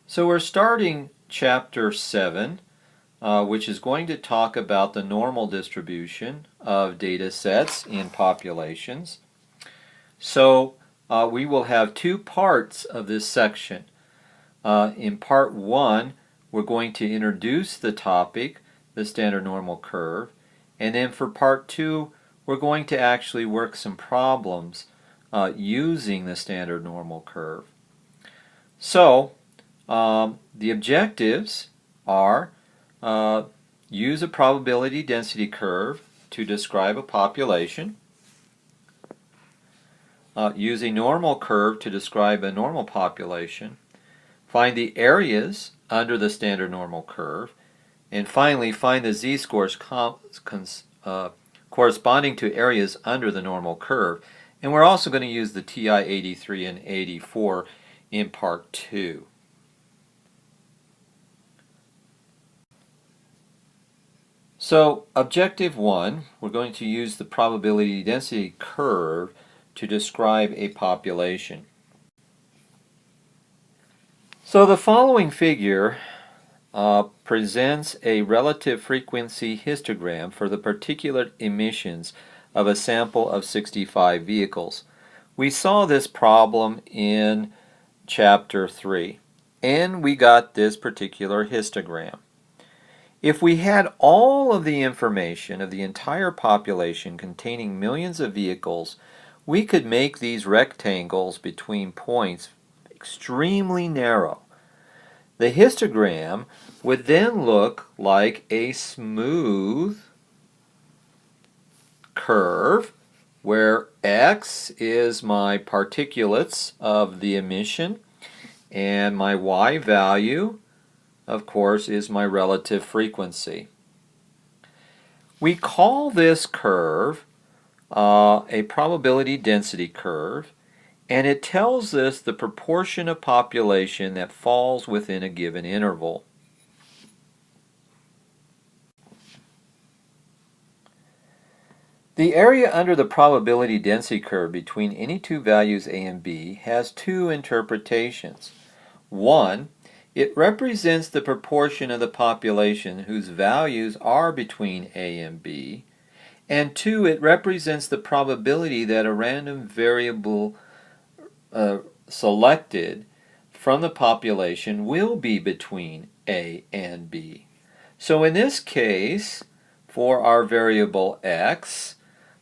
So we're starting chapter 7, which is going to talk about the normal distribution of data sets in populations. So we will have two parts of this section. In part 1, we're going to introduce the topic, the standard normal curve, and then for part 2, we're going to actually work some problems using the standard normal curve. So, the objectives are use a probability density curve to describe a population, use a normal curve to describe a normal population, find the areas under the standard normal curve, and finally find the z-scores corresponding to areas under the normal curve. And we're also going to use the TI 83 and 84 in part 2. So, objective 1, we're going to use the probability density curve to describe a population. So the following figure presents a relative frequency histogram for the particulate emissions of a sample of 65 vehicles. We saw this problem in chapter 3, and we got this particular histogram. If we had all of the information of the entire population containing millions of vehicles, we could make these rectangles between points extremely narrow. The histogram would then look like a smooth curve where x is my particulates of the emission and my y value, of course, is my relative frequency. We call this curve a probability density curve, and it tells us the proportion of population that falls within a given interval. The area under the probability density curve between any two values a and b has two interpretations. One, it represents the proportion of the population whose values are between a and b, and two, it represents the probability that a random variable selected from the population will be between a and b. So in this case, for our variable x,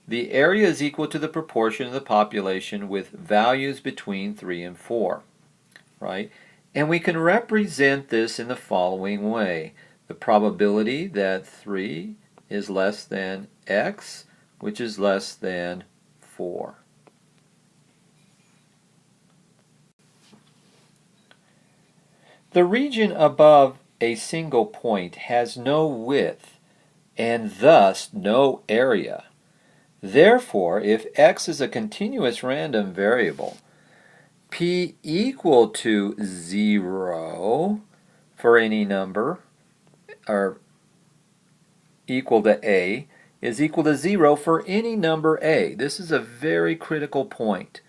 the area is equal to the proportion of the population with values between 3 and 4, right? And we can represent this in the following way. The probability that 3 is less than x, which is less than 4. The region above a single point has no width and thus no area. Therefore, if x is a continuous random variable, p equal to 0 for any number, or equal to a, is equal to 0 for any number a. This is a very critical point,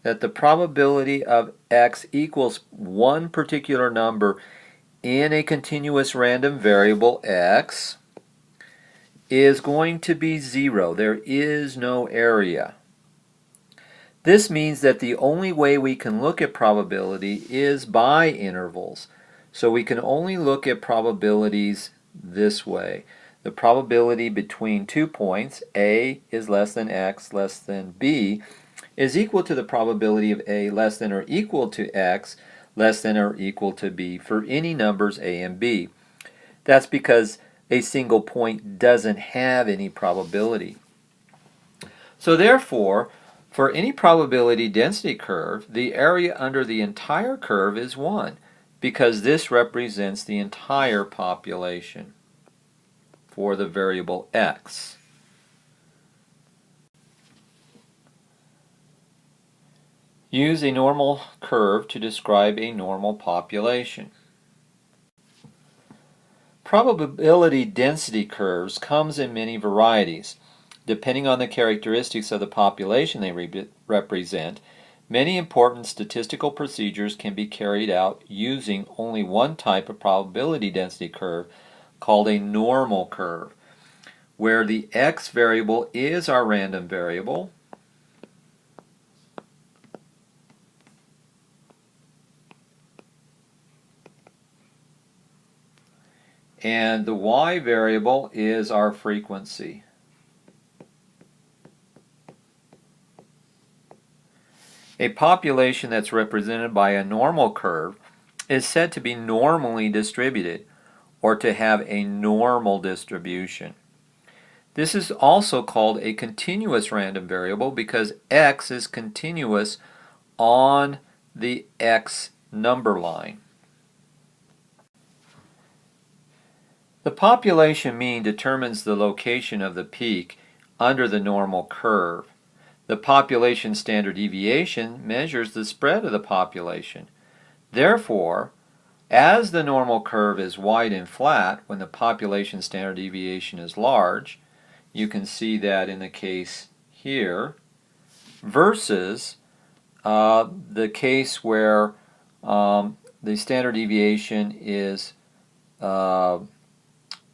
that the probability of x equals one particular number in a continuous random variable x is going to be 0. There is no area. This means that the only way we can look at probability is by intervals. So we can only look at probabilities this way. The probability between 2 points, a is less than x less than b, is equal to the probability of a less than or equal to x less than or equal to b for any numbers a and b. That's because a single point doesn't have any probability. So therefore, for any probability density curve, the area under the entire curve is 1, because this represents the entire population for the variable x. Use a normal curve to describe a normal population. Probability density curves comes in many varieties. Depending on the characteristics of the population they represent, Many important statistical procedures can be carried out using only one type of probability density curve called a normal curve, where the x variable is our random variable, and the y variable is our frequency. A population that's represented by a normal curve is said to be normally distributed, or to have a normal distribution. This is also called a continuous random variable because x is continuous on the x number line. The population mean determines the location of the peak under the normal curve. The population standard deviation measures the spread of the population. Therefore, as the normal curve is wide and flat when the population standard deviation is large, you can see that in the case here, versus the case where the standard deviation is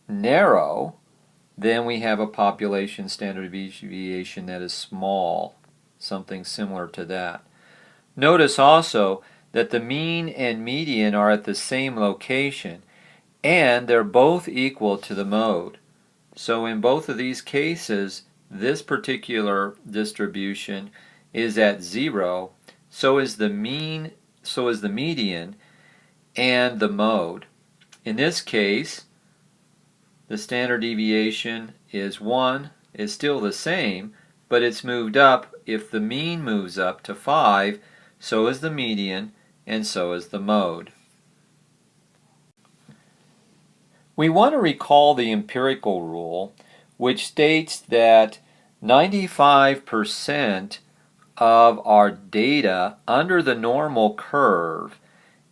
narrow, then we have a population standard deviation that is small, something similar to that. Notice also that the mean and median are at the same location, and they're both equal to the mode. So in both of these cases, this particular distribution is at 0, so is the mean, so is the median, and the mode. In this case, the standard deviation is 1, is still the same, but it's moved up. If the mean moves up to 5, so is the median, and so is the mode. We want to recall the empirical rule, which states that 95% of our data under the normal curve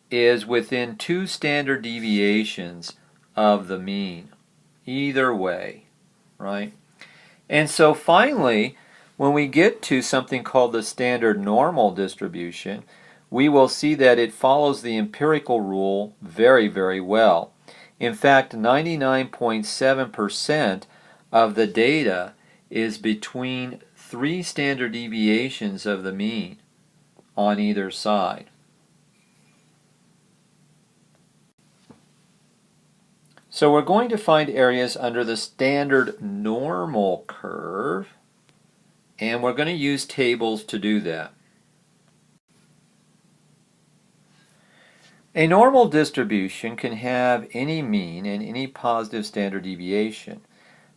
is within 2 standard deviations of the mean, either way, right? And so finally, when we get to something called the standard normal distribution, we will see that it follows the empirical rule very, very well. In fact, 99.7% of the data is between 3 standard deviations of the mean on either side. So we're going to find areas under the standard normal curve, and we're going to use tables to do that. A normal distribution can have any mean and any positive standard deviation.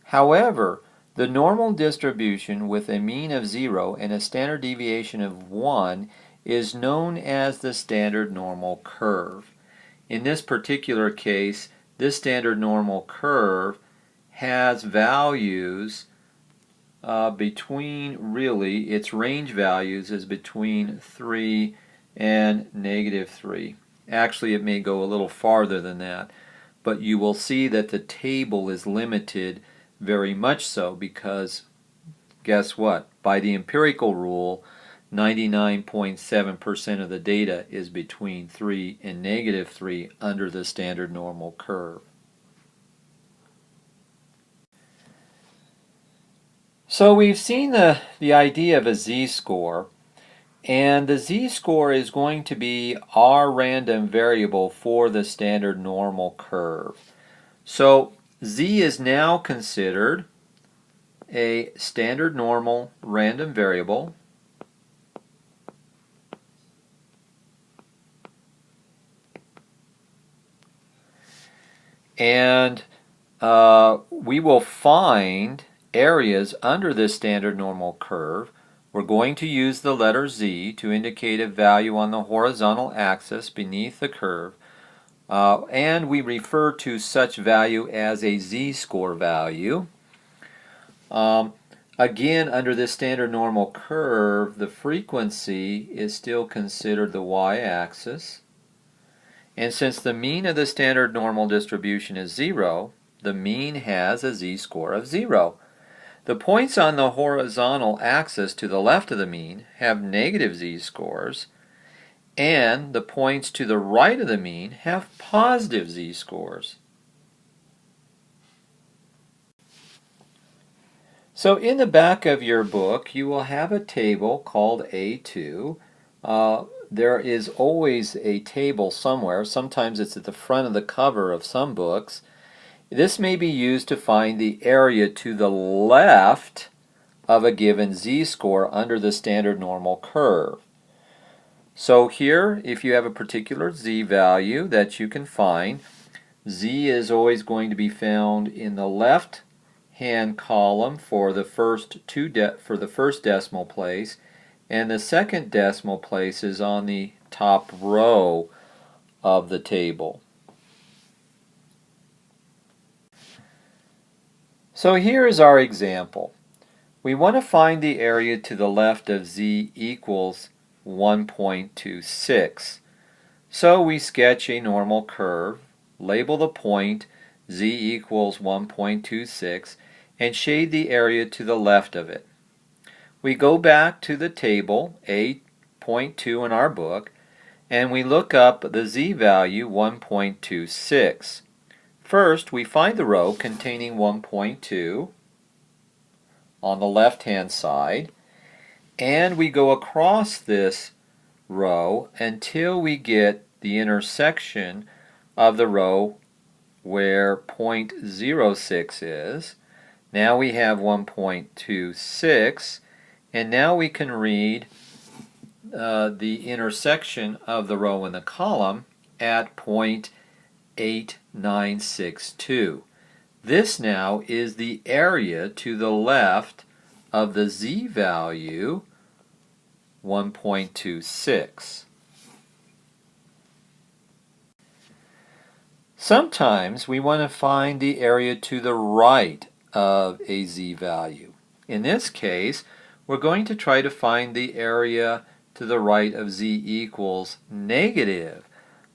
However, the normal distribution with a mean of 0 and a standard deviation of 1 is known as the standard normal curve. In this particular case, this standard normal curve has values between, really, its range values is between 3 and -3. Actually, it may go a little farther than that, but you will see that the table is limited very much so because, guess what? By the empirical rule, 99.7% of the data is between 3 and -3 under the standard normal curve. So we've seen the idea of a z-score, and the z-score is going to be our random variable for the standard normal curve. So z is now considered a standard normal random variable, and we will find areas under this standard normal curve. We're going to use the letter z to indicate a value on the horizontal axis beneath the curve, and we refer to such value as a z-score value. Again, under this standard normal curve, the frequency is still considered the y-axis. And since the mean of the standard normal distribution is 0, the mean has a z-score of 0. The points on the horizontal axis to the left of the mean have negative z-scores, and the points to the right of the mean have positive z-scores. So in the back of your book, you will have a table called A2. There is always a table somewhere. Sometimes it's at the front of the cover of some books. This may be used to find the area to the left of a given z-score under the standard normal curve. So here, if you have a particular z-value that you can find, z is always going to be found in the left-hand column for the first decimal place, and the second decimal place is on the top row of the table. So here is our example. We want to find the area to the left of z equals 1.26. So we sketch a normal curve, label the point z equals 1.26, and shade the area to the left of it. We go back to the table A.2 in our book, and we look up the z-value 1.26. First, we find the row containing 1.2 on the left-hand side, and we go across this row until we get the intersection of the row where 0.06 is. Now we have 1.26, and now we can read the intersection of the row and the column at 0.8962. This now is the area to the left of the z-value 1.26. Sometimes we want to find the area to the right of a z-value. In this case, we're going to try to find the area to the right of z equals negative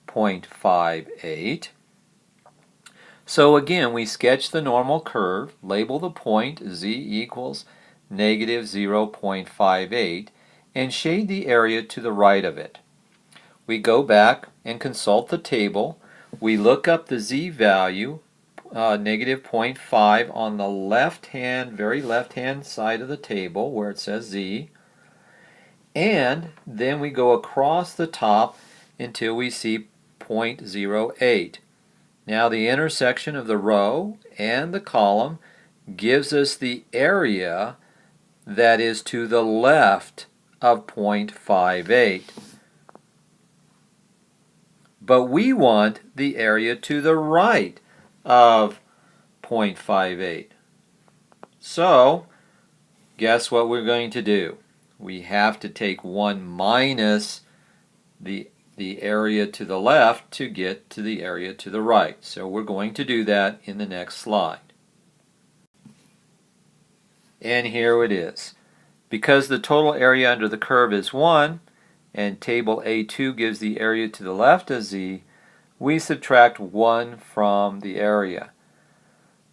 0.58. So again, we sketch the normal curve, label the point z equals negative 0.58, and shade the area to the right of it. We go back and consult the table. We look up the z-value, negative 0.5, on the very left-hand side of the table where it says z, and then we go across the top until we see 0.08. Now the intersection of the row and the column gives us the area that is to the left of 0.58. But we want the area to the right of 0.58. So, guess what we're going to do? We have to take 1 minus the area to the left to get to the area to the right. So we're going to do that in the next slide. And here it is. Because the total area under the curve is 1, and table A2 gives the area to the left of z, we subtract 1 from the area.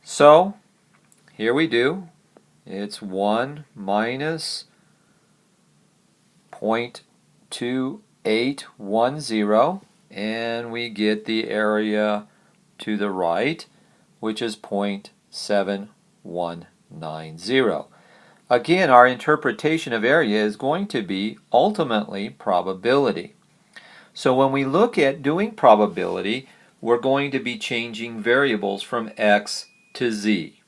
So, here we do. It's 1 minus 0.2810, and we get the area to the right, which is 0.7190. Again, our interpretation of area is going to be ultimately probability. So when we look at doing probability, we're going to be changing variables from x to z.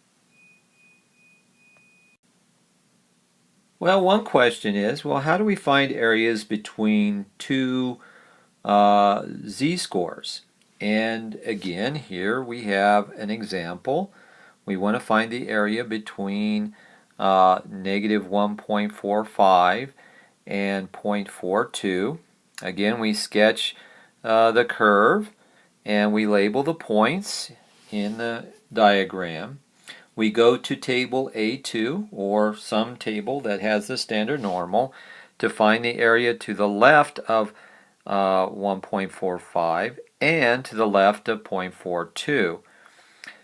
Well, one question is, well, how do we find areas between two z-scores? And again, here we have an example. We want to find the area between negative 1.45 and 0.42. Again, we sketch the curve and we label the points in the diagram. We go to table A2, or some table that has the standard normal, to find the area to the left of 1.45 and to the left of 0.42.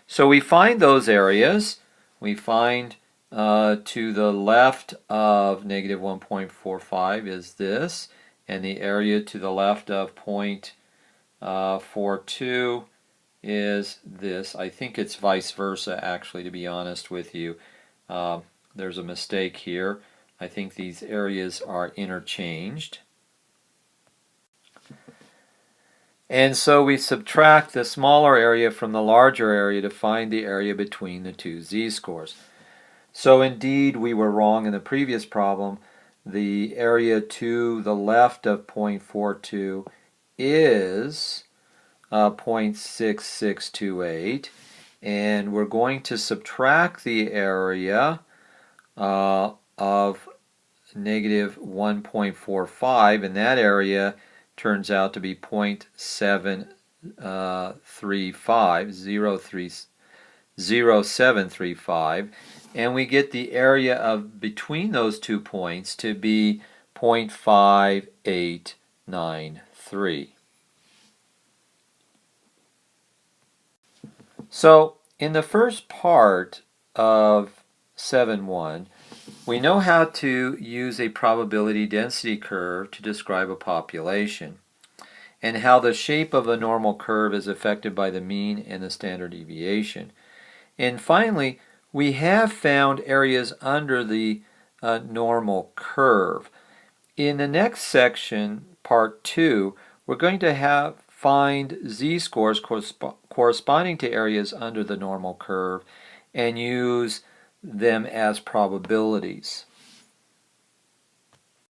So we find those areas. We find to the left of negative 1.45 is this, and the area to the left of 0.42 is this. I think it's vice versa, actually, to be honest with you. There's a mistake here. I think these areas are interchanged. And so we subtract the smaller area from the larger area to find the area between the two z-scores. So indeed, we were wrong in the previous problem. The area to the left of 0.42 is 0.6628, and we're going to subtract the area of negative 1.45, and that area turns out to be 0.735, and we get the area of between those 2 points to be 0.5893. So in the first part of 7.1, we know how to use a probability density curve to describe a population, and how the shape of a normal curve is affected by the mean and the standard deviation. And finally, we have found areas under the normal curve. In the next section, part 2, we're going to find z-scores corresponding to areas under the normal curve and use them as probabilities.